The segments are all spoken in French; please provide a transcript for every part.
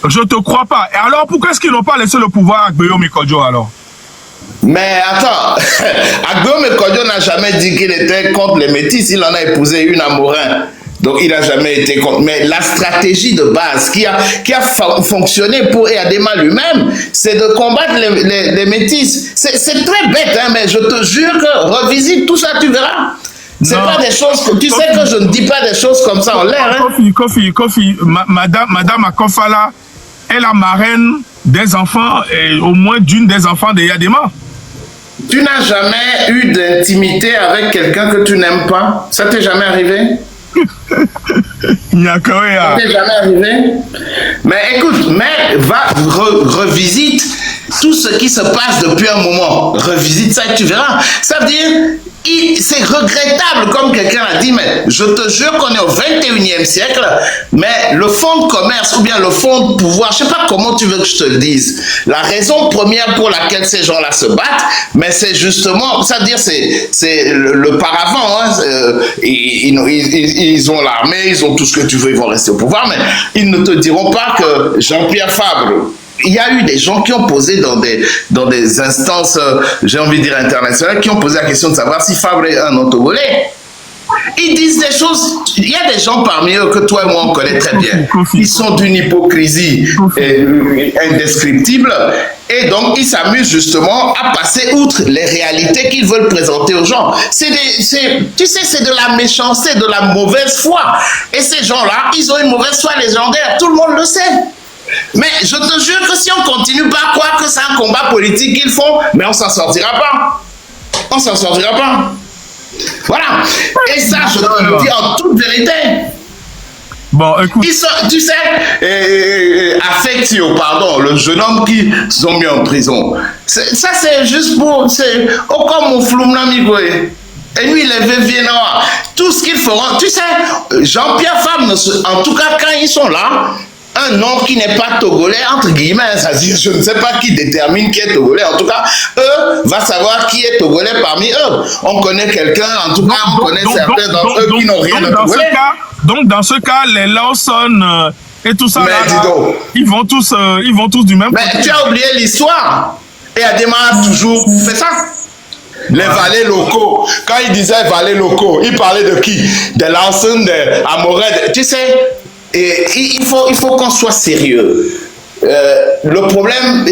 Je te crois pas. Et alors, pourquoi est-ce qu'ils n'ont pas laissé le pouvoir à Guillaume Kodjo alors? Mais attends, Guillaume Kodjo n'a jamais dit qu'il était contre les métis. Il en a épousé une à Morin. Donc, il n'a jamais été contre. Mais la stratégie de base qui a fonctionné pour Eyadema lui-même, c'est de combattre les métis. C'est très bête, hein, mais je te jure que revisite tout ça, tu verras. C'est pas des choses que... Tu sais que je ne dis pas des choses comme ça en l'air. Hein? Kofi, Madame Akofala est la marraine des enfants, et au moins d'une des enfants de Eyadema. Tu n'as jamais eu d'intimité avec quelqu'un que tu n'aimes pas? Ça t'est jamais arrivé? Ça t'est jamais arrivé? Mais écoute, revisite tout ce qui se passe depuis un moment. Revisite ça et tu verras. Ça veut dire, c'est regrettable, comme quelqu'un a dit, mais je te jure qu'on est au 21e siècle, mais le fonds de commerce ou bien le fonds de pouvoir, je ne sais pas comment tu veux que je te le dise, la raison première pour laquelle ces gens-là se battent, mais c'est justement, ça veut dire, c'est le paravent, hein, ils ont l'armée, ils ont tout ce que tu veux, ils vont rester au pouvoir, mais ils ne te diront pas que Jean-Pierre Fabre, il y a eu des gens qui ont posé dans des instances, j'ai envie de dire internationales, qui ont posé la question de savoir si Fabre est un non-togolais. Ils disent des choses, il y a des gens parmi eux que toi et moi on connaît très bien. Ils sont d'une hypocrisie indescriptible et donc ils s'amusent justement à passer outre les réalités qu'ils veulent présenter aux gens. Tu sais, c'est de la méchanceté, de la mauvaise foi. Et ces gens-là, ils ont une mauvaise foi légendaire, tout le monde le sait. Mais je te jure que si on continue pas à croire que c'est un combat politique qu'ils font, mais on s'en sortira pas. On s'en sortira pas. Voilà. Et ça, je te le dis en toute vérité. Bon, écoute. Tu sais, Affectio, pardon, le jeune homme qu'ils ont mis en prison. Ça, c'est juste pour... Oh, comme mon flou, l'amigoé. Et lui, il est Viennois. Tout ce qu'ils feront. Tu sais, Jean-Pierre Fabre, en tout cas, quand ils sont là, un nom qui n'est pas togolais, entre guillemets, ça dit, je ne sais pas qui détermine qui est togolais. En tout cas, eux va savoir qui est togolais parmi eux. On connaît quelqu'un, en tout cas, on connaît certains d'entre eux qui n'ont rien de togolais. Donc, dans ce cas, les Lawson et tout ça, ils vont tous du même côté. Mais tu as oublié l'histoire. Et Eyadema a toujours fait ça. Les valets locaux. Quand il disait valets locaux, il parlait de qui? Des Lawson, des Amoré. Tu sais, et il faut qu'on soit sérieux. Le problème,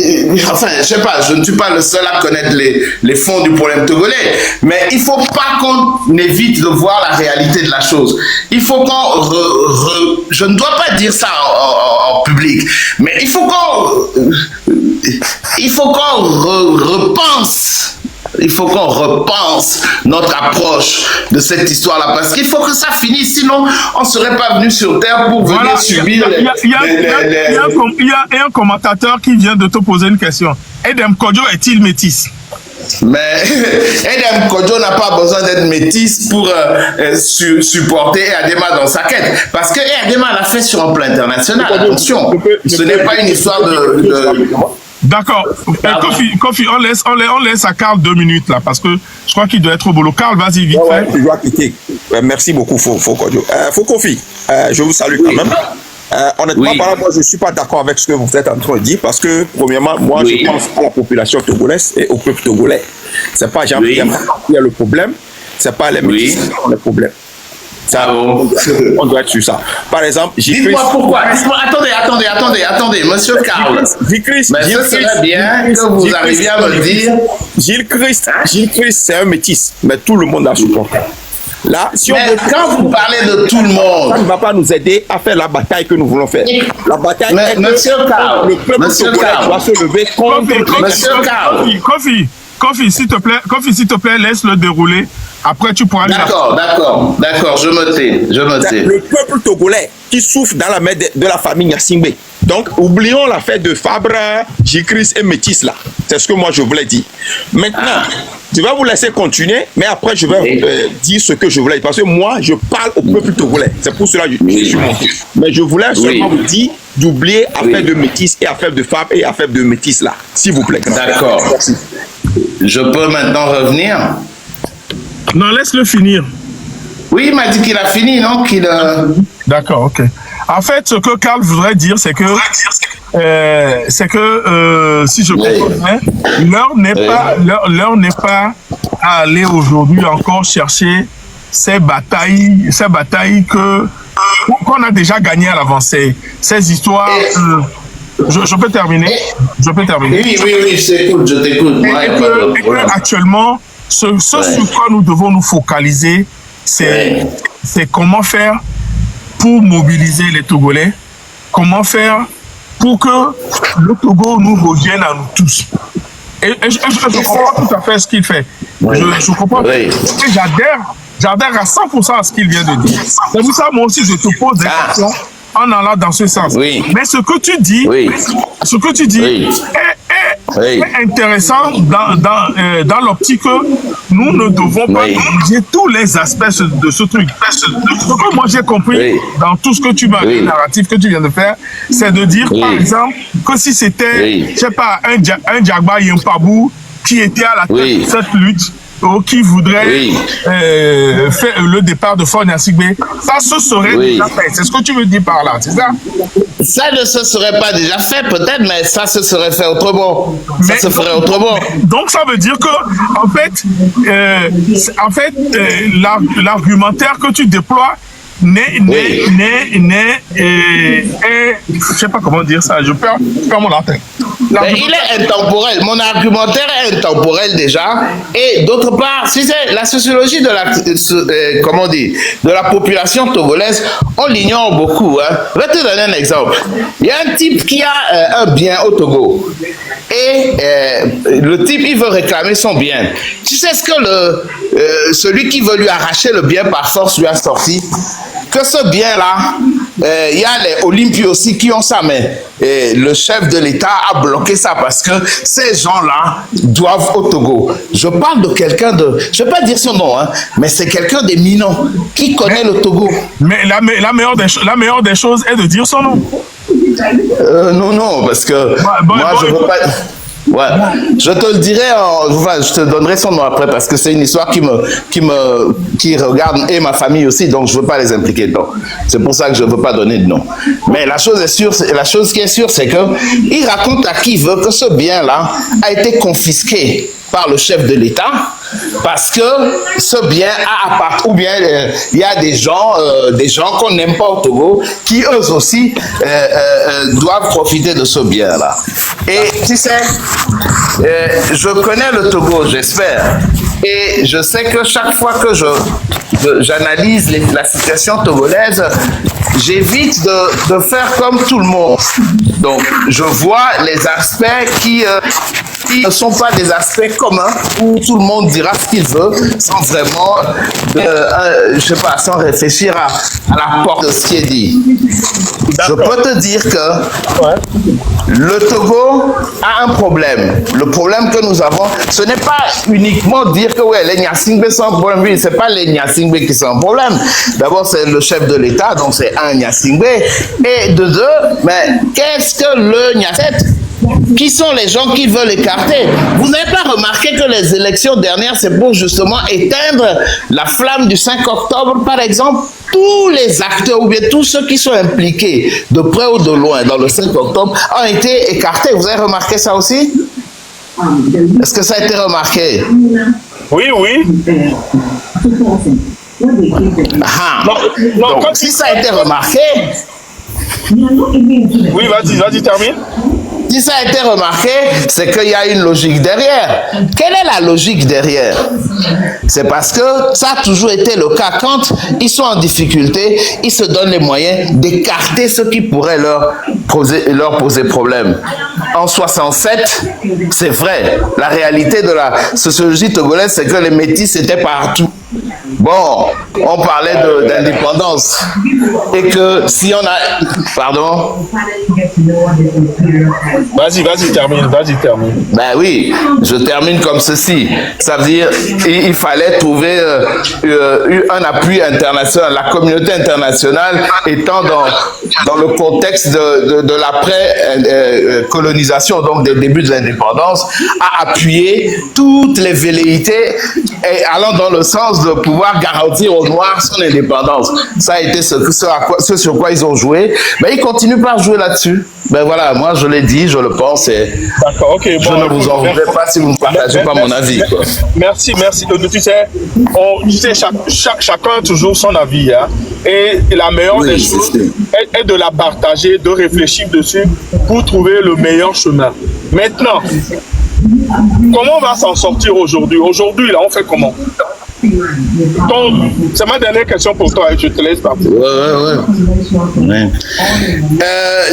enfin, je sais pas, je ne suis pas le seul à connaître les fonds du problème togolais, mais il faut pas qu'on évite de voir la réalité de la chose. Il faut qu'on, je ne dois pas dire ça en public, mais il faut qu'on repense. Il faut qu'on repense notre approche de cette histoire-là, parce qu'il faut que ça finisse, sinon on ne serait pas venu sur Terre pour venir subir les... Il y a un commentateur qui vient de te poser une question. Edem Kodjo est-il métis? Mais Edem Kodjo n'a pas besoin d'être métis pour supporter Eyadema dans sa quête, parce que Eyadema l'a fait sur un plan international. Attention, ce n'est pas une histoire de... D'accord. Kofi, on laisse à Karl 2 minutes là, parce que je crois qu'il doit être au boulot. Karl, vas-y, vite fait. Je dois quitter. Merci beaucoup, Kofi. Kofi, je vous salue quand même. Honnêtement, moi, je ne suis pas d'accord avec ce que vous êtes en train de dire, parce que, premièrement, moi, je pense à la population togolaise et au peuple togolais. Ce n'est pas Jean-Pierre qui a le problème, ce n'est pas les métis qui ont le problème. Ça, on doit être sur ça. Par exemple, dites-moi pourquoi. Attendez, monsieur Carl. Mais ce serait bien que vous arriviez à me le dire. Gilles Christ, c'est un métis, mais tout le monde l'a supporté. Là, si quand vous parlez de tout le monde, ça ne va pas nous aider à faire la bataille que nous voulons faire. La bataille est monsieur Carl, le peuple togolais doit se lever contre monsieur Carl. Kofi, s'il te plaît, laisse-le dérouler. Après, tu pourras... D'accord, je me tais. Le peuple togolais qui souffre dans la main de la famille Gnassingbé. Donc, oublions l'affaire de Fabre, J-Chris et Métis là. C'est ce que moi je voulais dire. Maintenant, je vais vous laisser continuer, mais après je vais dire ce que je voulais dire. Parce que moi, je parle au peuple togolais. C'est pour cela que je suis monté. Mais je voulais seulement vous dire d'oublier affaire de Métis et affaire de Fabre et affaire de Métis là. S'il vous plaît. D'accord. Je peux maintenant revenir? Non, laisse-le finir. Oui, il m'a dit qu'il a fini, non? D'accord, ok. En fait, ce que Karl voudrait dire, c'est que si je comprends bien, l'heure n'est pas à aller aujourd'hui encore chercher ces batailles qu'on a déjà gagnées à l'avancée. Ces histoires. Je peux terminer. Oui, je t'écoute. Et que actuellement, ce sur quoi nous devons nous focaliser, c'est comment faire pour mobiliser les Togolais, comment faire pour que le Togo nous revienne à nous tous. Et je comprends tout à fait ce qu'il fait. Je comprends. Et j'adhère à 100% à ce qu'il vient de dire. C'est pour ça, moi aussi, je te pose des questions en allant dans ce sens. Mais ce que tu dis, est intéressant dans l'optique que nous ne devons pas négliger tous les aspects de ce truc. Ce que moi j'ai compris dans tout ce que tu m'as dit, le narratif que tu viens de faire, c'est de dire, par exemple, que si c'était, je sais pas, un Diagba Yempabou qui était à la tête de cette lutte, ou qui voudrait faire le départ de Faure Gnassingbé, ça se serait déjà fait. C'est ce que tu veux dire par là, c'est ça? Ça ne se serait pas déjà fait, peut-être, mais ça se serait fait autrement. Ça se ferait autrement. Donc, ça veut dire que, en fait, l'argumentaire que tu déploies je sais pas comment dire ça, je perds mon antenne. Il est intemporel, mon argumentaire est intemporel déjà, et d'autre part, si c'est la sociologie de la population togolaise, on l'ignore beaucoup. Je vais te donner un exemple. Il y a un type qui a un bien au Togo, et le type, il veut réclamer son bien. Tu sais ce que celui qui veut lui arracher le bien par force lui a sorti? Que ce bien-là, il y a les Olympies aussi qui ont ça, mais le chef de l'État a bloqué ça parce que ces gens-là doivent au Togo. Je parle de quelqu'un de... Je ne vais pas dire son nom, mais c'est quelqu'un d'éminent qui connaît le Togo. Mais la meilleure des choses est de dire son nom. Non, parce que moi, je ne veux pas... Ouais, je te le dirai, je te donnerai son nom après parce que c'est une histoire qui regarde et ma famille aussi, donc je veux pas les impliquer dedans. C'est pour ça que je veux pas donner de nom. Mais la chose qui est sûre, c'est que il raconte à qui il veut que ce bien-là a été confisqué par le chef de l'État parce que ce bien a appartenu, ou bien il y a des gens qu'on n'aime pas au Togo qui eux aussi doivent profiter de ce bien-là. Et tu sais, je connais le Togo, j'espère, et je sais que chaque fois que j'analyse la situation togolaise, j'évite de faire comme tout le monde. Donc, je vois les aspects qui ne sont pas des aspects communs où tout le monde dira ce qu'il veut sans vraiment, je sais pas, sans réfléchir à la porte de ce qui est dit. Je peux te dire que le Togo a un problème. Le problème que nous avons, ce n'est pas uniquement dire que les Gnassingbé sont un problème. Oui, ce n'est pas les Gnassingbé qui sont un problème. D'abord, c'est le chef de l'État, donc c'est un Gnassingbé. Et de deux, mais qu'est-ce que le Gnasset? Qui sont les gens qui veulent écarter? Vous n'avez pas remarqué que les élections dernières, c'est pour justement éteindre la flamme du 5 octobre, par exemple? Tous les acteurs, ou bien tous ceux qui sont impliqués, de près ou de loin, dans le 5 octobre, ont été écartés. Vous avez remarqué ça aussi? Est-ce que ça a été remarqué? Oui. Donc, si ça a été remarqué... Oui, vas-y, termine. Si ça a été remarqué, c'est qu'il y a une logique derrière. Quelle est la logique derrière? C'est parce que ça a toujours été le cas. Quand ils sont en difficulté, ils se donnent les moyens d'écarter ceux qui pourraient leur poser problème. En 67, c'est vrai. La réalité de la sociologie togolaise, c'est que les métis étaient partout. Bon, on parlait d'indépendance. Et que si on a... Pardon? Vas-y, termine. Ben oui, je termine comme ceci. Ça veut dire il fallait trouver un appui international. La communauté internationale étant dans le contexte de l'après-colonisation, donc des débuts de l'indépendance, a appuyé toutes les velléités et allant dans le sens de pouvoir vouloir garantir aux Noirs son indépendance. Ça a été ce sur quoi ils ont joué. Ben, ils continuent par jouer là-dessus. Ben voilà, moi je l'ai dit, je le pense. D'accord, ok. Je ne vous en voudrais pas si vous ne partagez pas mon avis. Quoi. Merci. Tu sais, chacun a toujours son avis. Hein, et la meilleure des choses est de la partager, de réfléchir dessus pour trouver le meilleur chemin. Maintenant, comment on va s'en sortir aujourd'hui? Aujourd'hui, là, on fait comment? Donc, c'est ma dernière question pour toi et je te laisse partir. Ouais.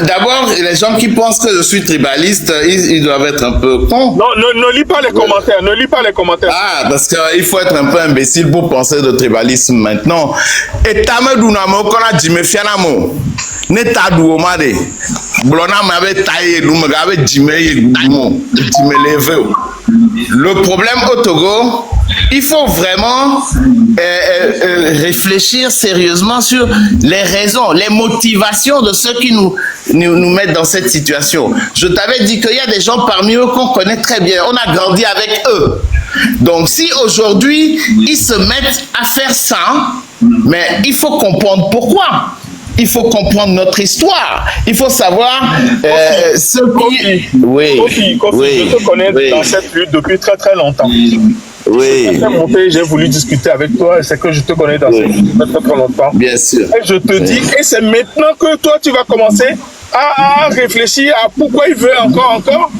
D'abord, les gens qui pensent que je suis tribaliste, ils doivent être un peu cons. Non, ne lis pas les commentaires, ne lis pas les commentaires. Ah, parce qu'il faut être un peu imbécile pour penser de tribalisme maintenant. Et tame dunamo kona jime fianamo. Ne ta duomade. Blona m'avait taillé, nous m'avait jime levé. Le problème au Togo, il faut vraiment réfléchir sérieusement sur les raisons, les motivations de ceux qui nous mettent dans cette situation. Je t'avais dit qu'il y a des gens parmi eux qu'on connaît très bien. On a grandi avec eux. Donc si aujourd'hui, ils se mettent à faire ça, mais il faut comprendre pourquoi. Il faut comprendre notre histoire. Il faut savoir ce qui... Kofi, je te connais dans cette lutte depuis très très longtemps. Oui. J'ai voulu discuter avec toi et c'est que je te connais dans cette lutte très très longtemps. Bien sûr. Et je te dis, et c'est maintenant que toi tu vas commencer à réfléchir à pourquoi il veut encore.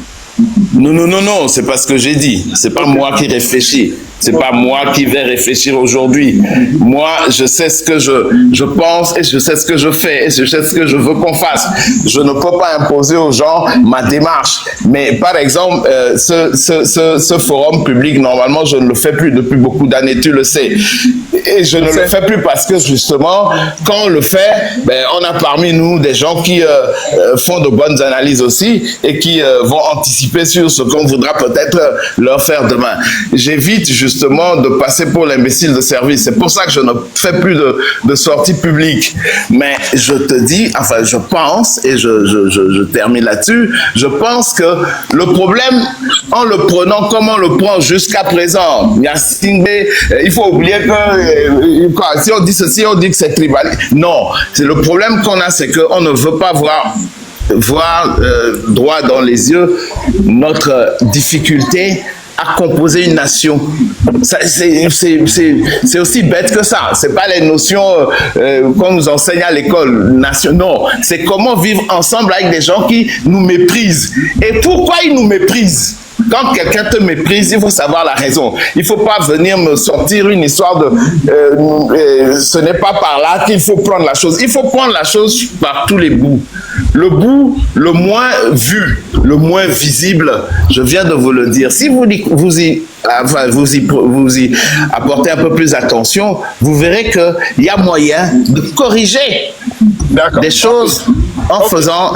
Non, c'est pas ce que j'ai dit. C'est pas moi qui réfléchis. C'est pas moi qui vais réfléchir aujourd'hui. Moi, je sais ce que je pense et je sais ce que je fais et je sais ce que je veux qu'on fasse. Je ne peux pas imposer aux gens ma démarche. Mais par exemple, ce forum public, normalement, je ne le fais plus depuis beaucoup d'années, tu le sais. Et je ne le fais plus parce que justement, quand on le fait, ben, on a parmi nous des gens qui font de bonnes analyses aussi et qui vont anticiper sur ce qu'on voudra peut-être leur faire demain. J'évite justement de passer pour l'imbécile de service. C'est pour ça que je ne fais plus de sorties publiques. Mais je te dis, enfin je pense, et je termine là-dessus, je pense que le problème, en le prenant comme on le prend jusqu'à présent, il faut oublier que si on dit ceci, on dit que c'est tribal. Non, c'est le problème qu'on a, c'est qu'on ne veut pas voir droit dans les yeux notre difficulté à composer une nation. C'est aussi bête que ça. C'est pas les notions qu'on nous enseigne à l'école. Non, c'est comment vivre ensemble avec des gens qui nous méprisent. Et pourquoi ils nous méprisent? Quand quelqu'un te méprise, il faut savoir la raison. Il ne faut pas venir me sortir une histoire de ce n'est pas par là qu'il faut prendre la chose. Il faut prendre la chose par tous les bouts. Le bout le moins vu, le moins visible, je viens de vous le dire. Si vous y apportez un peu plus d'attention, vous verrez qu'il y a moyen de corriger des choses en faisant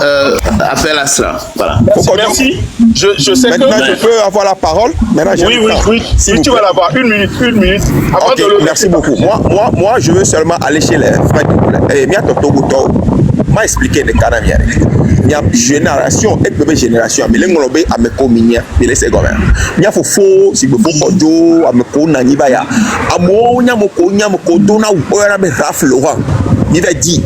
appel à cela. Voilà. Merci. Je sais maintenant, je peux avoir la parole. Maintenant, oui. Si tu vas l'avoir, une minute. Avant okay, merci beaucoup. Moi, je veux seulement aller chez les frères. Et bien, m'a expliqué les cas d'amiens. Il y a génération, et bébé génération, mais les ngolobé à me communier, mais les secondaires. Il y a faux, si vous faites kodo, à me kona nibaya. À moi, il y a mon kodo, na ou pas, mais rafle Laurent. Il va dire.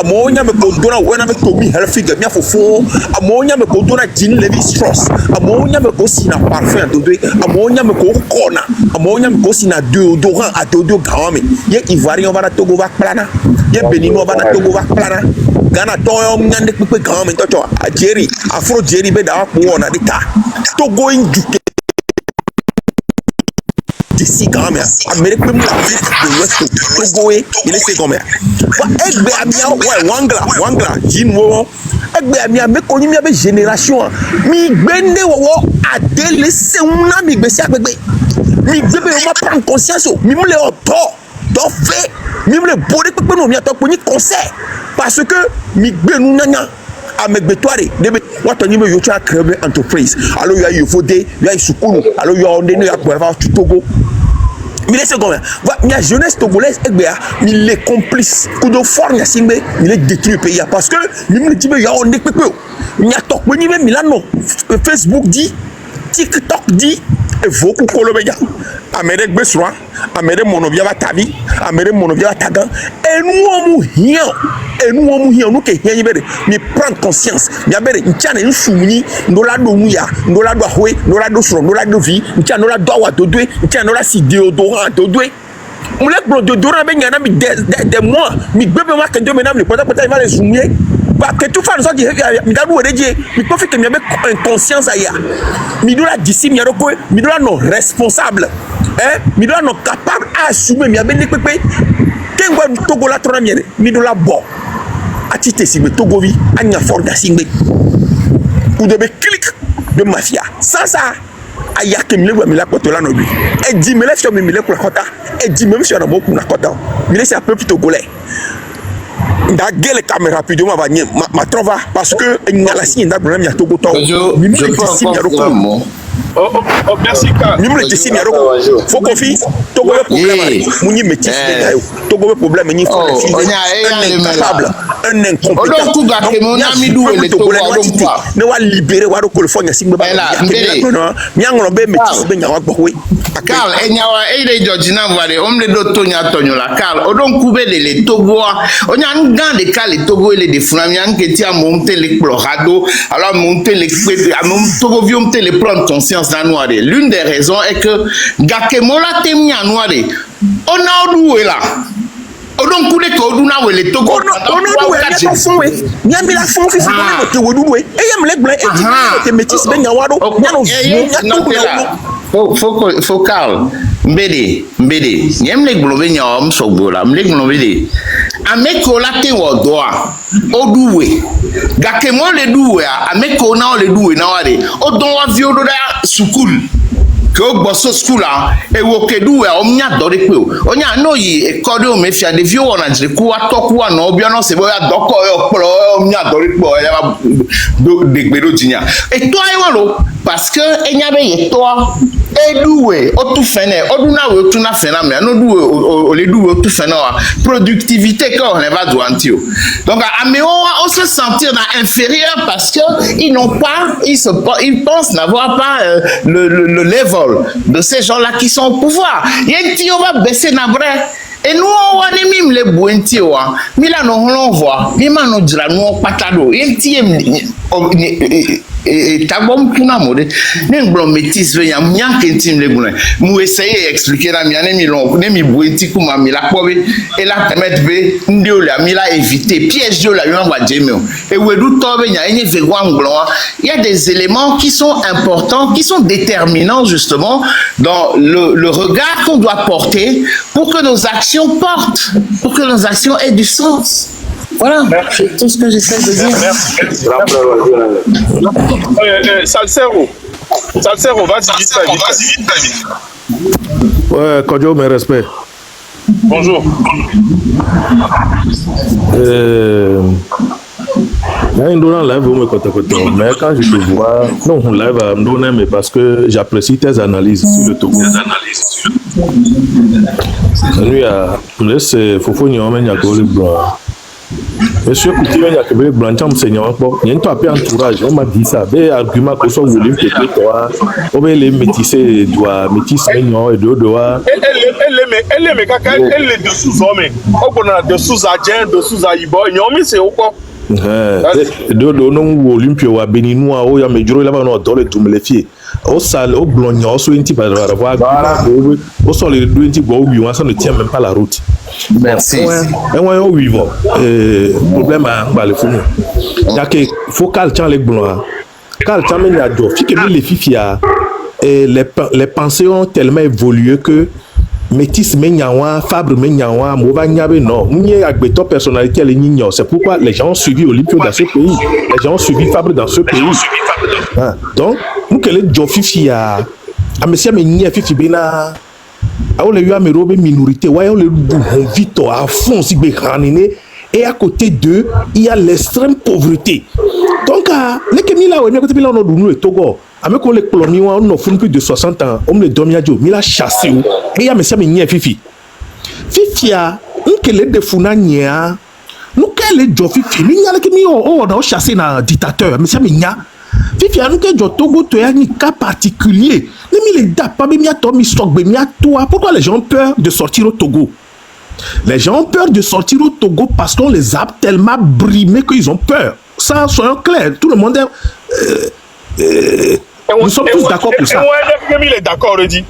Amonya me kodona wena me Tommy Hilfiger mia fofo amonya me kodona Jean Levi Strauss amonya me kosina parfum dodo amonya me kokona amonya me kosina déodorant à dodo grand ye ivoirien va na Togo va plana ye béninois va na Togo va plana Ghana toyo nyande pepe grand me tocho a Jerry afro Jerry be da ko na dika Togo injuke ici quand même Amérique même de l'Ouest Togo il est secondaire egbe amia ouais wangla jinwo egbe amia me koni mi be génération mi gbende wo adele se una mi gbesi agbegbe mi gbebe o ma prendre conscience mi me le oto do fait mi me le body pepe no mi atop ni concert parce que mi gbe nu nanya amegbetoire debe watoni me yo cha créer entreprise alors il y a Yofode il y a Sukunu alors il y a ondene ya pour Togo. Mais les secondaires, la jeunesse togolaise, il est complice. Coup de forme, il est détruit le pays. Parce que, il y a un peu. Il y a top, Milano. Facebook dit, TikTok dit, et beaucoup de amere gbesroa amere monobia va tabi amere monobia va tagan enu hian nu ke hian yibere mi prendre conscience mi abere ntiane nsumuni ndola do nuya ndola do ahwe ndola do sro ndola do vi ntiane ndola do wa dodwe ntiane ndola si déodorant dodwe mule bro déodorant be nyana mi des mois mi gbebe ma ke do menam le pota il va les zoomer parce que tout faire ça qui mi da do reje mi ko fi ke mi abe conscience aya mi dola d'ici mi aroko mi dola non responsable mi dola non capable à assumer mi abe pepe kengwa Togo la trona mi mi dola bo atite sigbe Togo vi anya fort da sigbe ou de clic de mafia ça aya ke mi le mi la koto la no bi e di me le fi mi le ko kota e di me fi na boku na kota mi le c'est un peu plus togolais ndaguer les caméras rapidement ma trova parce que la signe n'a problème ya Togo to mi me le si mi aroko merci Karl. Mimle tisi mi aroko. Faut qu'on fi Togo le problème. Mouni métis Togo le problème ni faut le fi. Un incapable, un incompétent. Odo ga ke mo na mi du le Togo odo pa. Ne wa libérer wa ko le fo nya singbe ba. Mi angolo be métis be nya wa gbowe. Karl enyawa ide Georgina vale omle do tonya tonyola Karl odo nkube le Togo onya ngan de Karl Togo le de funa mi anke ti a monter l'explorado alors monter l'expé a Togo vi monter le prendre conscience dans noire. L'une des raisons est que Gakemola temia noire on a doué là odon kule ko oduna we le Togo on doué ya fon we nya mi la fon fi fi ko te wodu we e yam le gble e te métis be nya wado nya no faut Karl mbede nyem le glo be nya om so gbola mle glo be de ameko la te wodoa oduwe Gakemo le doué ameko na le doué na wade odon wa vi odo da school que au bosso school là et wo kedu e omnya dori pe o onya no yi e kode o me fia de vi o na jire ku atoku ana obi ona se bo ya doko e opro omnya dori pe o ya de gbero jinya et toi e walo parce que enya be ye toi edoué o tu fene oduna we o tu na fena me no doué o le doué o tu fena productivité que on va douanti o donc ameo on se sentir inférieur parce que ils n'ont pas ils pensent n'avoir pas le level de ces gens-là qui sont au pouvoir. Yenti on va baisser na vrai. Et nous on va mim le boenti wa. Mila no on voit. Mima no dira no patado. Yenti et tabom kuna mode ne blon métis ve yam nyank intim le boulin mou essayer expliquer la miane mi long ne mi boenti kuma mi la pobe et la permettre ve ndio la mi la éviter piège de la yon wa djemio et wedu tobe nya ene ve ngblon il y a des éléments qui sont importants qui sont déterminants justement dans le regard qu'on doit porter pour que nos actions portent pour que nos actions aient du sens. Voilà, c'est tout ce que j'essaie de dire. Salsero, vas-y vite. Ouais, Kodjo, mes respects. Bonjour. Live, mais quand je te vois, non, live, mais parce que j'apprécie tes analyses sur le Togo. Lui, c'est Fofo Nyomen Yakoli Blanc. Monsieur Couture, il y a que les blancs, c'est un peu. Il y a un peu entourage, on m'a dit ça. Des arguments que sont voulus, que toi, on va les métisser, doit métisser, et deux doigts. Elle est mécaca, elle est dessous hommes. On a dessous Adjen, dessous Aïbo, il y a mis c'est au quoi. Deux non Olympio à Béninois, il y a mes jours là-bas, on a donné tout me les filles. Au sale, au blond, au sointi, par avoir au sol, les deux petits gros, ça ne tient même pas la route. Merci. Et moi, au vivant, problème à Balefou. Il y a que faut calmer les blancs. Calmer les adultes. Fi que les filles, les pensées ont tellement évolué que métis menyawa, Fabre menyawa, Mova nyabe non. Mounié agbeto personnalité les nigno. C'est pourquoi les gens ont suivi Olympio dans ce pays. Les gens ont suivi Fabre dans ce pays. Donc, nous que les Jofifi à monsieur Menia Fifi Bena. Alors les Yamerobe minorité, ouais, on le vite à fond si béchanine. Et à côté d'eux, il y a l'extrême pauvreté. Donc, les Kemila, on est côté de là, on a Togo. Avec les colonies, on a fait plus de 60 ans. On me le donne à Dieu, mais la chasse. Et il y a monsieur Menia Fifi. Fifi a, nous que les défounania, nous que les Jofifi, nous y a les Kemila, on a chassé un dictateur, monsieur Menia. Fifia nous que Togo to un cas particulier. Ne mi les da pas mi ato mi sogbe mi atoa. Pourquoi les gens ont peur de sortir au Togo? Les gens ont peur de sortir au Togo parce qu'on les a tellement brimés qu'ils ont peur. Ça, soyons clairs. Tout le monde est... nous sommes tous d'accord pour ça. Il est d'accord, dit.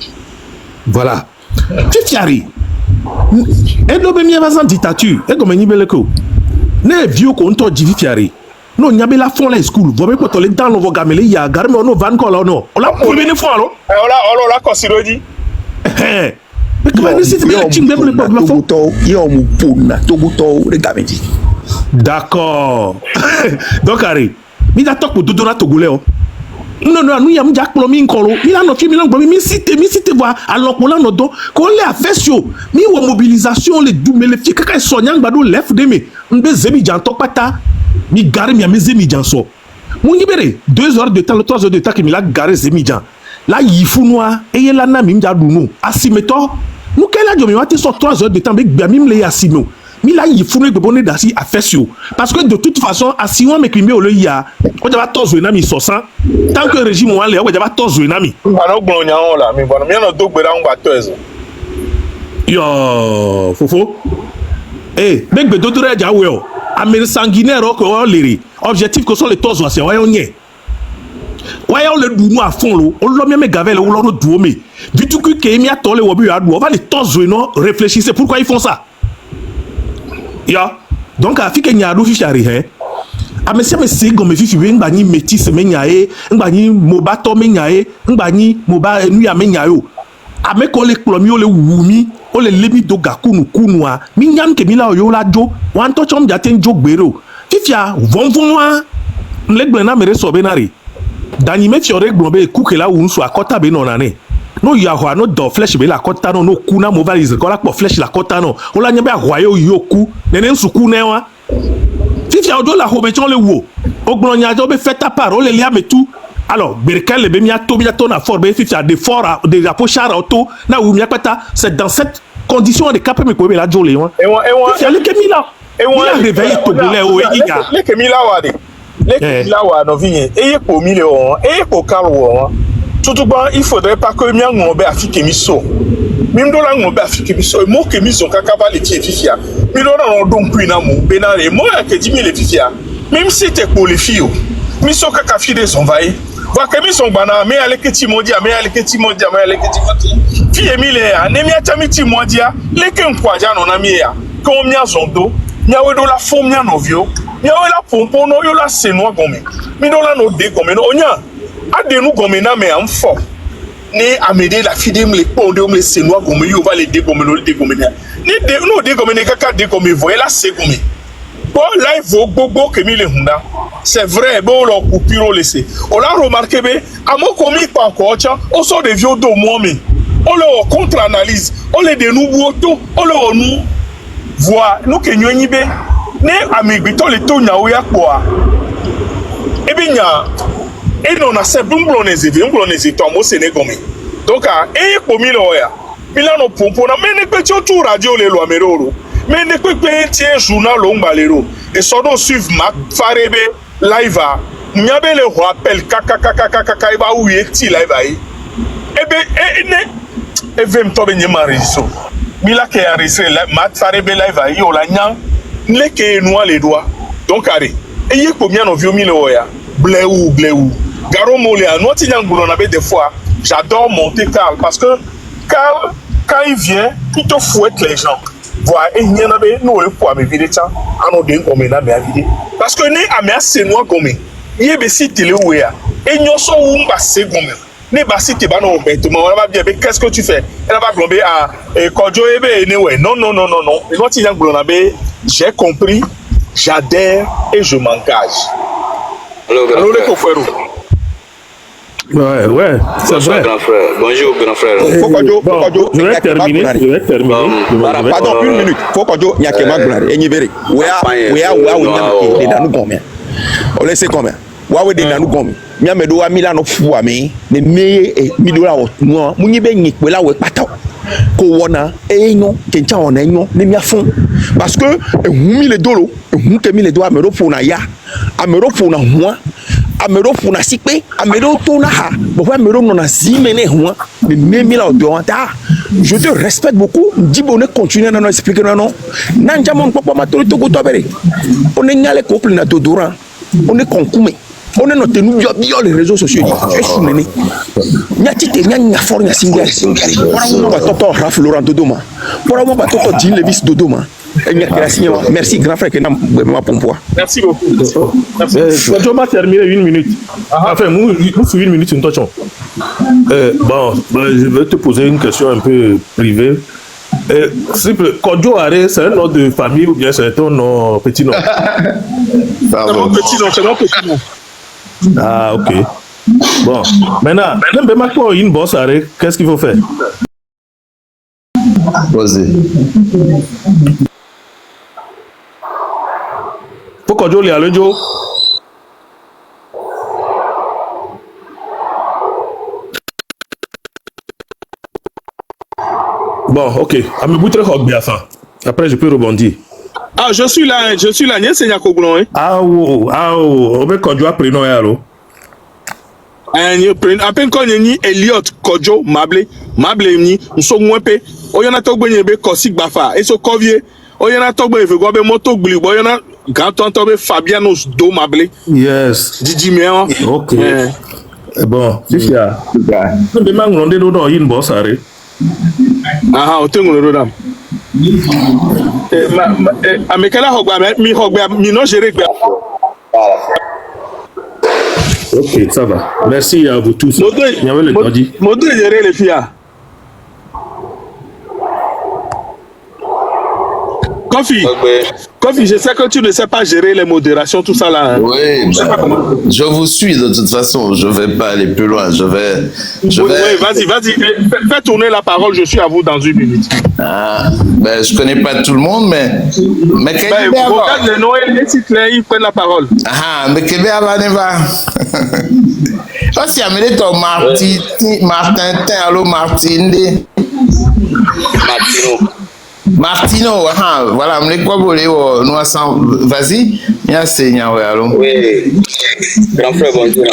Voilà. Fifiari. Et nous sommes en dictature. Et comme nous sommes ne vieux qu'on t'a dit Fifiari. Non, il y a la fond la school. Vous avez pas les dans le gamele. Il y a garmi on van kola non. On l'a pris une fois alors. On l'a considéré dit. Mais comment nous c'est bien tu me le problème fond. D'accord. Donc Harry, mi da tok pour dodo na togolais. Non non, nous y a un jack plombing kolo. Il a notre film mi cité voir alors qu'on a notre qu'on les a fait sur mi ou mobilisation les double les filles kaka soignant bado left de me. Mbe zemi jan tok pata. Mi gare mi ameze mi jan so. Mon libéré 2 heures de temps, 3 heures de temps que mi la gare zemi jan. Là il faut noir et il a na mi mja duno. Asimeto. Nous quel a mi wate so 3 heures de temps avec mi le asimo. Mi là il faut ne bonner dasi à faire sur parce que de toute façon asimo me krimbe o le ya. On va tozo na mi sosan. Tant que régime on le on va tozo na mi. Bana gblonya on la mi bona mi na dogbe ra on ba tozo. Yo fofo. Eh, mek be dodore ja we o. Amir sanguinaire ko o lere. Objectif que sont les tozo c'est ouais on y. Ouais on le dou à fond lo. On lo mi me gavel o lo dou me. Du tout que mi a tole wo bi a dou. On va les tozo non réfléchissez pourquoi ils font ça. Ya. Donc a fi ke nya do fichari he. A me se me se go me fifi we ngba ni métis me nyae, ngba ni moba to me nyae, ngba ni moba nu ya me nyae. A me ko le plomi o le wumi, o le lemi do gakunu kunwa. Mi nyam ke mi la o yo la jo, wan to chom jaten jo gbero. Fifia von wa le gbe na mere so be na re. Dani me fiore gbo be ku ke la wu nso akota be no na ne. No ya ho no do flesh be la kota no kuna mobilize ko la po flesh la kota no. O la nya be ahwayo yoku, nene nsuku ne wa. Fifia odo la ho be chon le wo. Ogbon nya jo be fait ta parole le lia me tout. Alors, berkel le be mi ato na for be fifia de fort de la pochara auto na wu mi apeta c'est dans cette condition de cap me ko be la jole wa. Fifia le kemi la. Il a réveillé Togolais au Egiga. Le kemi la wa de. Le kemi la wa no vinye. Eye ko mi le o, eye ko kalwo. Surtout il faudrait pas que mi ngombe afike mi so. Mi ndo la ngombe afike mi so. Mo ke mi zo kaka ba le tie fifia. Mi do na don ku na mo be na re. Mo ya ke di mi le fifia. Même si te ko le fio. Mi so kaka fi de son vai. Va ke mi son bana me ale ke ti modia, me ale ke ti modia, me ale ke ti modia. Fi emi le ya, ne mi ata mi ti modia. Le ke nkwaja no na mi ya. Ko mi azondo. Mi awe do la fo mi anovio. Mi awe la pompo no yo la senwa gome. Mi do la no de gome no onya. Adenu gome na me am fo. Ni amede la fide me le ponde me senwa gome yo va le de gome no de gome na. Ni de no de gome ne kaka de gome voye la se gome. Bon là il faut gogo que mi le hunda. C'est vrai bon lo coupiro laisser. On l'a remarqué be amo komi pa encore cha on sort de vieux do mo mi. On le contre analyse, on le de nous auto, on le nous voit nous que nyonyi be ne amigito le to nya oya kwa. E bi nya et non a se blonezi to mo se ne gomi. Donc e ko mi lo ya. Mi la no pompo na me ne pe ti o tu radio le lo ameroro. Mais ne peut pas être journal long balero et ça doit suivre ma farebe live m'yabe le rappel kaka iba ou yeti live aí et ben et vem to benye mariso mila ke enregistré ma farebe live aí o la nya le ke noa les doigts donc arrêt et y ko mia no vio mi le oya bleu garo mole a no ti nyangulo na be des fois j'adore monter Carl parce que Carl quand il vient il te fouette les gens. Voilà, et n'y en a pas nous le poids mais vide ça, à nos deux comme na mais vide. Parce que né à mer c'est noir comme il est bessi télé ou ya. Et n'y so ou basé comme né bassi te ba no bête mais on va bien qu'est-ce que tu fais? Elle va glomber à kojo ebe né ouais. Non. Et quand il y a glomber, j'ai compris, j'adhère et je m'engage. Alors le confrère. Ouais, c'est vrai. Grand frère. Bonjour, grand frère. Je vais terminer. Pardon, une minute. Faut que je n'y a que ma gloire. Et n'y verrez. On laisse combien? Wawe de nanu gomi. Mia me do wa mila no fu ami. Ne me mi do la o no. Mu ni be nyi pe la we pata. Ko wona enyo kencha wona enyo ne mia fun. Parce que ehun mi le dolo, ehun ke mi le do amero fu na ya. Amero fu na ho. amero puna sikpe amero tona ha bo amero nona zimene huan de nemila odonta je te respecte beaucoup dibo ne continuer na no expliquer non nanja mon papa matoro to gotobere on est nyale couple na dodora on est concoumé on est notre nous bio les réseaux sociaux et sounene nyati te nya for nya singa pour moi ba toto Raf Laurent Dodoma pour moi ba toto Jean Levis Dodoma. Merci grand frère Merci beaucoup. Je vais terminer 1 minute. Enfin, nous sur 1 minute, une touche. Bon, je vais te poser une question un peu privée. Simple, Kodjo Are, c'est un nom de famille ou bien c'est ton nom, petit nom? C'est mon petit nom. Ah, ok. Bon, maintenant, une bosse Are, qu'est-ce qu'il faut faire? Vas-y. Pourquoi Kodjo le Alejo? Bon, ok. Après, je peux rebondir. Ah, je suis là. N'est-ce pas? Ah, on veut Kodjo après non, alors. Après quand ni Elliot Kodjo Mable ni nsogwepe oyana togbenye be Kosik Bafa et so Kovier oyana togbenye fe go be moto gbli oyana grand tonton be Fabianos Do Mable. Yes. Didi Meon. Ok. Bon, Fifia. De manglonde do no yin boss are. Ah, o tengo le dam. Amekala hogba mi no gérer. Ok, ça va. Merci à vous tous. Modo gérer les filles. Kofi, je sais que tu ne sais pas gérer les modérations, tout ça là. Hein. Oui, je vous suis de toute façon. Je ne vais pas aller plus loin. Oui, vas-y. Fais tourner la parole. Je suis à vous dans 1 minute. Ah, ben, je ne connais pas tout le monde, mais regarde les noms et les titres, ils prennent la parole. Ah, mais Québec va. Oh, si amène ton Martin, allô Martine. Martino, voilà, me quoi voler nous ensemble. Vas-y, bien c'est allô. Oui. Grand frère, bonjour.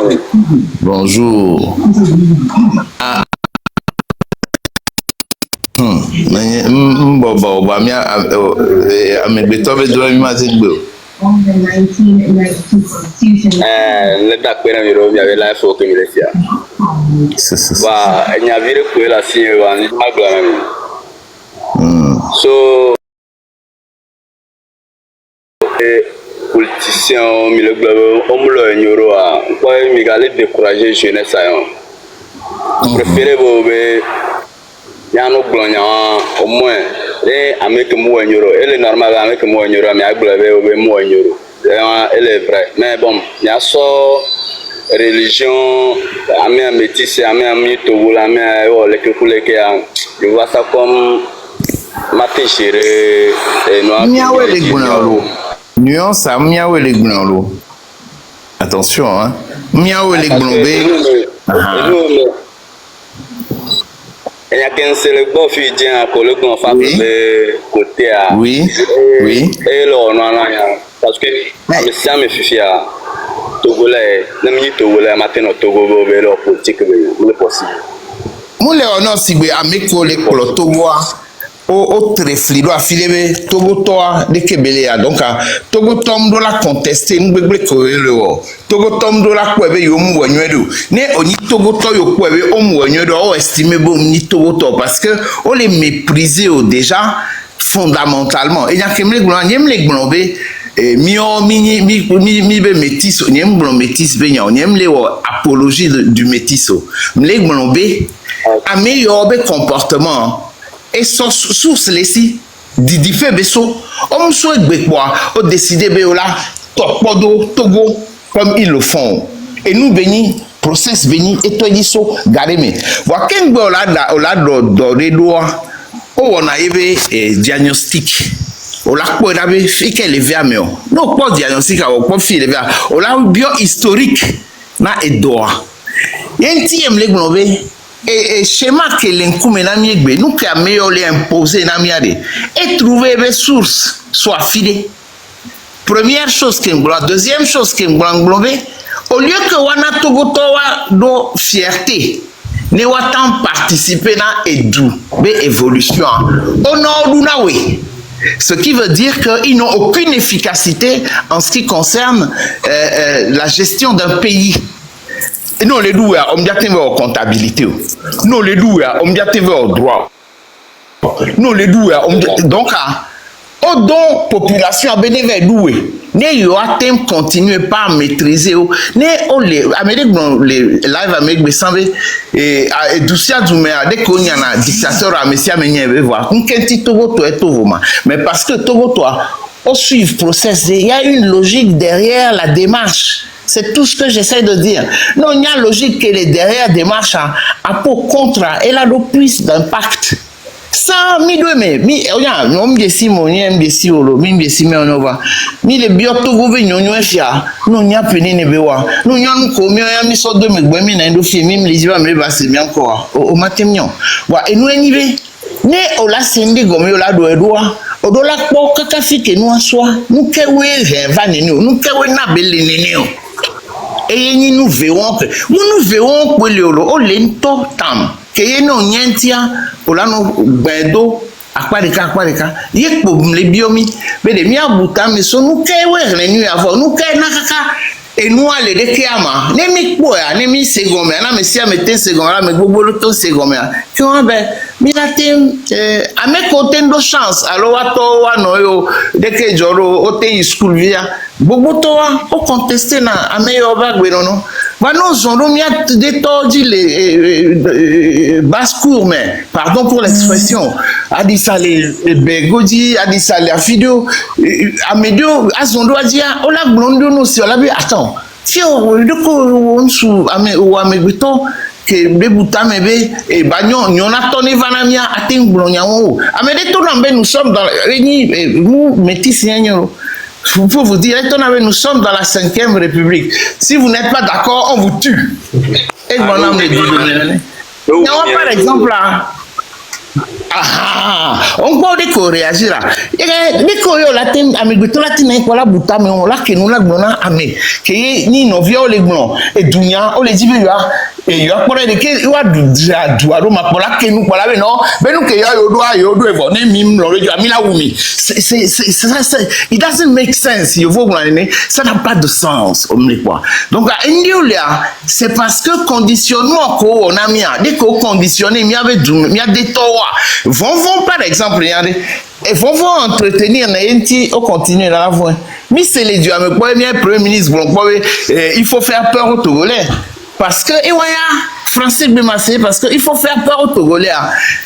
Bonjour. Ah. On the 1992 Constitution. Le dakpena miro mi aveva fo che mi lesia. Va, e nya vire quella si va ni magla. So politicien mi le globe on me le ignoro a quoi mi gale décourager jeunesse a. Préféré bobe yano glonya au moins les avec moi ignoro et le normal avec moi ignoro mi agblebe obe moi ignoro. Elle est vraie, mais bon, il y a ça religion, amé métis, amé togo, amé je vois ça comme maté géré et noir. Miawe les gunalo. Nuance à miawe les gunalo. Attention, hein. Miawe les gunobé. Il y a qu'un seul bon fidien à collègue en face de côté à. Oui. Et là, on a parce que le siam est fifi à Togolais, n'ami Togolais, maintenant Togo, leur politique, le possible. Moulé on a si bien amiko les pour Togo au treflido à filer Togo toi de Kébéléa donc Togo tom do la contester nous bébé le Togo tom do la kwebe yo mu wanyedo ne oni Togo to yo kwebe o mu wanyedo o estimer bon ni Togo to parce que on les mépriser déjà fondamentalement et y a que les globé mio mi be métis nyem blon métis be nya nyem le apologie du métiso les globé améliorer comportement et source les si didi fait beso on soit gbekwa o décider be là Togo comme ils le font et nous béni process béni et toi dit so gareme wa kengbe o la do redoa o wona ebe diagnostic o la ko da be fike levé ameo no po diagnostic a o po fi levé o la bio historique na edoa yenti em le gnobe et schéma que l'incoume na miegbe nous que meilleur les imposer na miade et trouver des sources soit filé première chose que nglobe deuxième chose que nglobe o au lieu que wana togotowa do fierté ne watan participer na edu be évolution au nord na we. Ce qui veut dire qu'ils n'ont aucune efficacité en ce qui concerne la gestion d'un pays. Nous les doués on dit en comptabilité. Nous les doués on dit en droit. Nous les doués donc au don population a bénévé doué. Ne yo atem continuer pas maîtriser ne on les Amérique les live Amérique be sambe et doucia dumea de ko nya na dictateur a monsieur amenye voir nkenti togo to etovoma mais parce que togo toi au suivre process il y a une logique derrière la démarche. C'est tout ce que j'essaie de dire. Non, il y a logique que les derrière démarche à pour contre elle a le plus d'impact. Ça mi doit mi oya no mi si mo ni mi si olo mi si me onova mi le bioto go be nyonyo afia no nya peni ne bewa no nya ko mi oya mi so do me gbe mi na ndo fi mi le jiba me ba se mi anko o matemnyo wa enu enibe ne o la sindi go mi o la do edoa o do la po kaka fi ke nu aswa nu ke we he va ni nu ke we na bele ni o et nous verrons que le lento tam que no nyentia olano bedo akparika ye problem le biomi be de mi abuta me so nu ke we renu avo nu ke na kaka enu ale de kiama ne mi po ya ne mi segome na me si amete segome la me gbogbo lo to segome ki won be mi la tem a me côté ndo chance alors wa to wa no yo de ke joro o te school via gbogbo to wa o contester na ame yo ba gbe no ba no zoro mi a de to di le basse cour mais pardon pour l'expression a dit ça les begodi a dit ça les video a medio a zondo a dia o la blondo no si o la bi attends si o de ko on su ame o ame bito que bebuta mebe et bagnon nyona toni vanamia ating blonyango amede to nambe nous sommes dans nous métis nyanyo pour vous dire nous sommes dans la 5e République. Si vous n'êtes pas d'accord, on vous tue. Et mon âme le dit. Par exemple là. On peut réagir là. Dès qu'on y a la thème, amigo, tout la thème, quoi la bouta, mais on l'a que nous la glona, amé, que ni nos vieux les glons et dunia, on les dit et il y a pour les que il y a du aroma pour la que nous pour la non, mais nous que y a yodo et bon, mim le radio amila oumi. C'est it doesn't make sense. Il faut ça n'a pas de sens, on les quoi. Donc à Indiolia, c'est parce que conditionnement qu'on a mis, dès qu'on conditionné, il y avait des torts. Vont par exemple, regardez, et vont entretenir au continue dans la voie. Mais c'est les dieux, mais premier ministre, il faut faire peur aux Togolais. Parce que, et voilà, Français Bémassé, parce qu'il faut faire peur aux Togolais.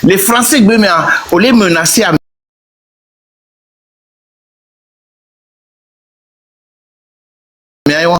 Les Français Bémassé, on les menacer à